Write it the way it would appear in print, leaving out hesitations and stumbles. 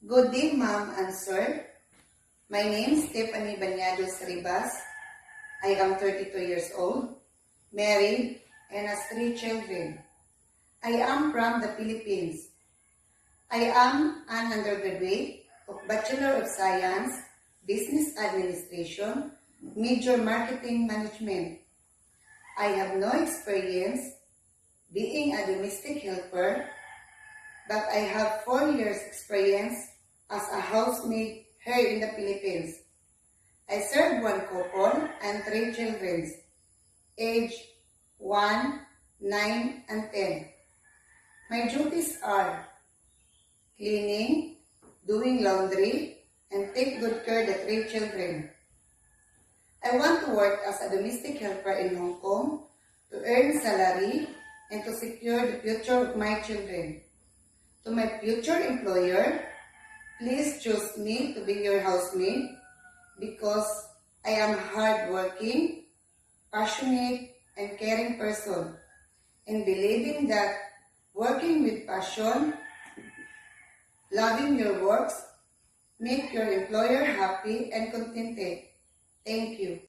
Good day, ma'am and sir. My name is Stephanie Banyados Ribas. I am 32 years old, married, and has 3 children. I am from the Philippines. I am an undergraduate of Bachelor of Science, Business Administration, major Marketing Management. I have no experience being a domestic helper, but I have 4 years experience as a housemaid here in the Philippines. I serve 1 couple and 3 children, age 1, 9, and 10. My duties are cleaning, doing laundry, and take good care of the 3 children. I want to work as a domestic helper in Hong Kong to earn salary and to secure the future of my children. To my future employer, please choose me to be your housemaid because I am hardworking, passionate, and caring person, and believing that working with passion, loving your works, make your employer happy and contented. Thank you.